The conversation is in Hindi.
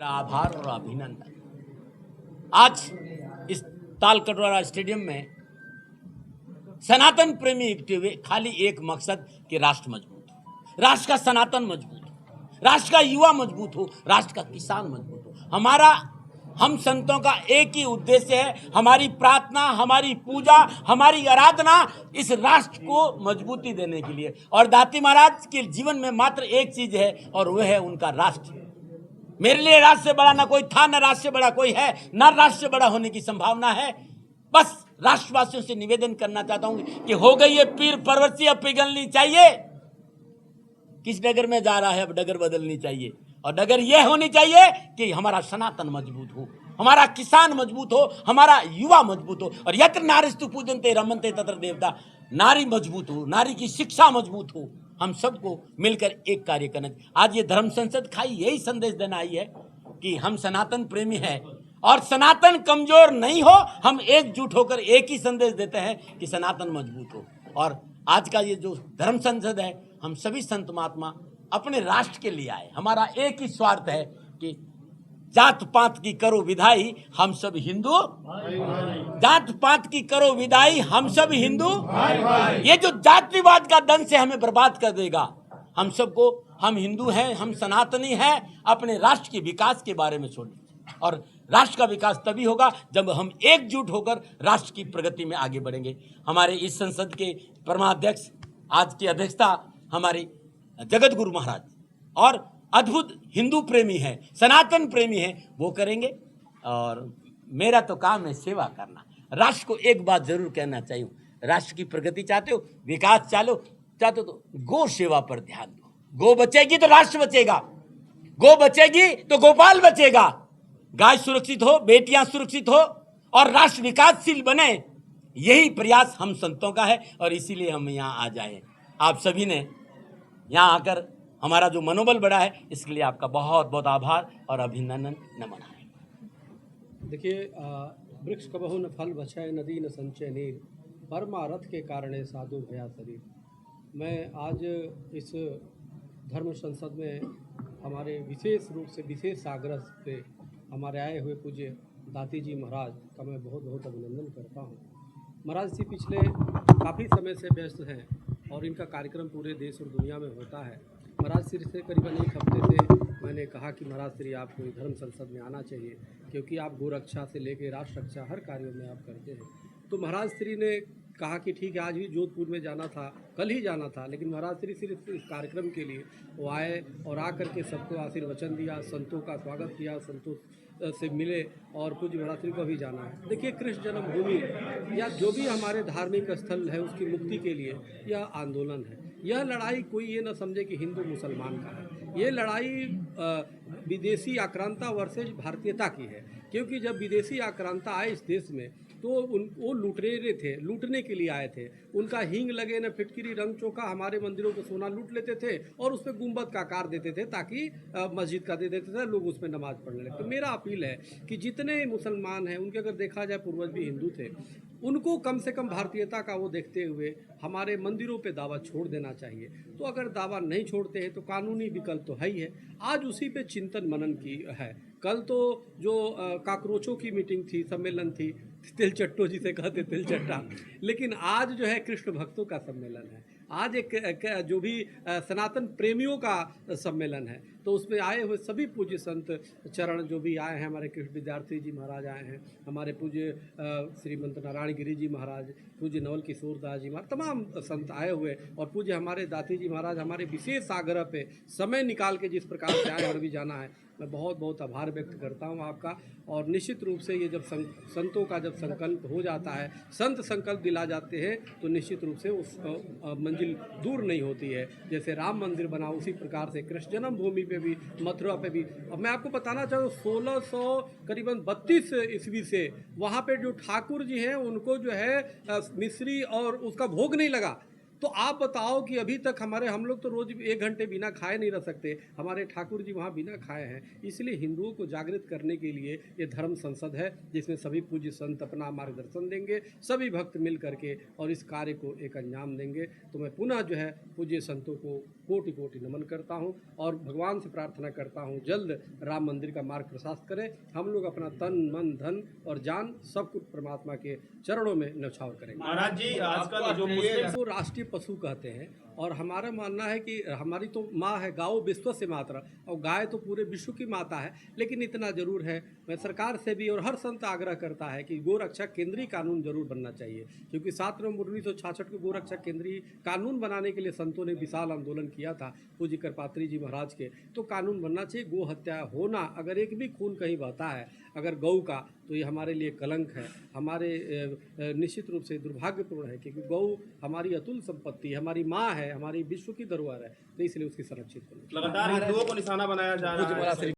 आभार और अभिनंदन। आज इस तालकटोरा स्टेडियम में सनातन प्रेमी इकट्ठे हुए खाली एक मकसद कि राष्ट्र मजबूत हो, राष्ट्र का सनातन मजबूत हो, राष्ट्र का युवा मजबूत हो, राष्ट्र का किसान मजबूत हो। हम संतों का एक ही उद्देश्य है, हमारी प्रार्थना, हमारी पूजा, हमारी आराधना इस राष्ट्र को मजबूती देने के लिए। और दाती महाराज के जीवन में मात्र एक चीज है और वह है उनका राष्ट्र। मेरे लिए राष्ट्र से बड़ा ना कोई था, ना राष्ट्र से बड़ा कोई है, ना राष्ट्र से बड़ा होने की संभावना है। बस राष्ट्रवासियों से निवेदन करना चाहता हूं कि हो गई ये पीर परवरसी, अब पिघलनी चाहिए। किस डगर में जा रहा है, अब डगर बदलनी चाहिए। और डगर यह होनी चाहिए कि हमारा सनातन मजबूत हो, हमारा किसान मजबूत हो, हमारा युवा मजबूत हो। और यत्र नारीस्तु पूजन्ते रमन्ते तत्र देवता, नारी मजबूत हो, नारी की शिक्षा मजबूत हो। हम सबको मिलकर एक कार्य करना। आज ये धर्म संसद खाई यही संदेश देना आई है कि हम सनातन प्रेमी हैं और सनातन कमजोर नहीं हो। हम एकजुट होकर एक ही संदेश देते हैं कि सनातन मजबूत हो। और आज का ये जो धर्म संसद है, हम सभी संत महात्मा अपने राष्ट्र के लिए आए। हमारा एक ही स्वार्थ है कि जात पात की करो विदाई, हम सब हिंदू। जात पात की करो विदाई, हम सब हिंदू। ये जो जातिवाद का दंश से हमें बर्बाद कर देगा, हम सबको, हम हिंदू हैं, हम सनातनी हैं, अपने राष्ट्र के विकास के बारे में सोचें। और राष्ट्र का विकास तभी होगा जब हम एकजुट होकर राष्ट्र की प्रगति में आगे बढ़ेंगे। हमारे इस संसद के परमाध्यक्ष, आज की अध्यक्षता हमारी जगत गुरु महाराज और अद्भुत हिंदू प्रेमी है, सनातन प्रेमी है, वो करेंगे। और मेरा तो काम है सेवा करना। राष्ट्र को एक बात जरूर कहना चाहिए, राष्ट्र की प्रगति चाहते हो, विकास चाहते हो तो गो सेवा पर ध्यान दो। गो बचेगी तो राष्ट्र बचेगा, गो बचेगी तो गोपाल बचेगा। गाय सुरक्षित हो, बेटियां सुरक्षित हो और राष्ट्र विकासशील बने, यही प्रयास हम संतों का है। और इसीलिए हम यहाँ आ जाए। आप सभी ने यहाँ आकर हमारा जो मनोबल बढ़ा है, इसके लिए आपका बहुत बहुत आभार और अभिनंदन, नमन है। देखिए, वृक्ष कबहु न फल बचय, नदी न संचय नीर, परमारथ के कारणे साधु भया शरीर। मैं आज इस धर्म संसद में हमारे विशेष रूप से विशेष आग्रह पे हमारे आए हुए पूज्य दाती जी महाराज का मैं बहुत बहुत अभिनंदन करता हूँ। महाराज जी पिछले काफ़ी समय से व्यस्त हैं और इनका कार्यक्रम पूरे देश और दुनिया में होता है। महाराज श्री से करीबन एक हफ्ते से मैंने कहा कि महाराज श्री आपको धर्म संसद में आना चाहिए, क्योंकि आप गोरक्षा से लेकर राष्ट्र रक्षा हर कार्यों में आप करते हैं। तो महाराज श्री ने कहा कि ठीक है, आज भी जोधपुर में जाना था, कल ही जाना था, लेकिन महाराज श्री सिर्फ इस कार्यक्रम के लिए वो आए और आकर के सबको आशीर्वचन दिया, संतों का स्वागत किया, संतों से मिले और पूज्य महाराज श्री को भी जाना है। देखिए, कृष्ण जन्मभूमि या जो भी हमारे धार्मिक स्थल है, उसकी मुक्ति के लिए यह आंदोलन है। यह लड़ाई कोई ये न समझे कि हिंदू मुसलमान का है। ये लड़ाई विदेशी आक्रांता वर्सेज भारतीयता की है, क्योंकि जब विदेशी आक्रांता आए इस देश में तो वो लुटेरे थे, लूटने के लिए आए थे। उनका हींग लगे न फिटकिरी रंग चोखा, हमारे मंदिरों को सोना लूट लेते थे और उस पर गुंबद का आकार देते थे ताकि मस्जिद का दे देते थे, लोग उस पर नमाज पढ़ने लगते। तो मेरा अपील है कि जितने मुसलमान हैं, उनके अगर देखा जाए पूर्वज भी हिंदू थे, उनको कम से कम भारतीयता का वो देखते हुए हमारे मंदिरों पे दावा छोड़ देना चाहिए। तो अगर दावा नहीं छोड़ते हैं तो कानूनी विकल्प तो है ही है। आज उसी पे चिंतन मनन की है। कल तो जो काकरोचों की मीटिंग थी, सम्मेलन थी, तिलचट्टो जिसे कहते तिलचट्टा, लेकिन आज जो है कृष्ण भक्तों का सम्मेलन है। आज एक जो भी सनातन प्रेमियों का सम्मेलन है, तो उसमें आए हुए सभी पूज्य संत चरण जो भी आए हैं, हमारे कृष्ण विद्यार्थी जी महाराज आए हैं, हमारे पूज्य श्रीमंत नारायण गिरी जी महाराज, पूज्य नवल किशोर दास जी महाराज, तमाम संत आए हुए और पूज्य हमारे दाती जी महाराज हमारे विशेष आग्रह पे समय निकाल के जिस प्रकार से आए और भी जाना है, मैं बहुत बहुत आभार व्यक्त करता हूं आपका। और निश्चित रूप से ये जब संतों का जब संकल्प हो जाता है, संत संकल्प दिला जाते हैं, तो निश्चित रूप से उस मंजिल दूर नहीं होती है। जैसे राम मंदिर बना, उसी प्रकार से कृष्ण जन्मभूमि पे भी, मथुरा पे भी। अब मैं आपको बताना चाहूँ, 1600 करीबन 32 ईस्वी से वहाँ पे जो ठाकुर जी हैं, उनको जो है मिश्री और उसका भोग नहीं लगा। तो आप बताओ कि अभी तक हम लोग तो रोज 1 घंटे बिना खाए नहीं रह सकते, हमारे ठाकुर जी वहाँ बिना खाए हैं। इसलिए हिंदुओं को जागृत करने के लिए ये धर्म संसद है, जिसमें सभी पूज्य संत अपना मार्गदर्शन देंगे, सभी भक्त मिल करके और इस कार्य को एक अंजाम देंगे। तो मैं पुनः जो है पूज्य संतों को कोटि कोटि नमन करता हूं और भगवान से प्रार्थना करता हूं जल्द राम मंदिर का मार्ग प्रशस्त करें। हम लोग अपना तन मन धन और जान सब कुछ परमात्मा के चरणों में न्यौछावर करेंगे। महाराज जी, आजकल जो मुस्लिम को राष्ट्रीय पशु कहते हैं और हमारा मानना है कि हमारी तो माँ है, गाओ विश्व से मात्रा, और गाय तो पूरे विश्व की माता है। लेकिन इतना जरूर है, मैं सरकार से भी और हर संत आग्रह करता है कि गोरक्षा केंद्रीय कानून जरूर बनना चाहिए, क्योंकि 7 नवंबर 1966 को गोरक्षा केंद्रीय कानून बनाने के लिए संतों ने विशाल आंदोलन किया था पूज्य कृपात्री जी महाराज के। तो कानून बनना चाहिए। गो हत्या होना, अगर एक भी खून कहीं बहता है अगर गौ का, तो ये हमारे लिए कलंक है, हमारे निश्चित रूप से दुर्भाग्यपूर्ण है, क्योंकि गौ हमारी अतुल संपत्ति, हमारी माँ है, हमारी विश्व की धरोहर है। तो इसलिए उसकी संरक्षित करना। लगातार हिंदुओं को निशाना बनाया जा रहा है।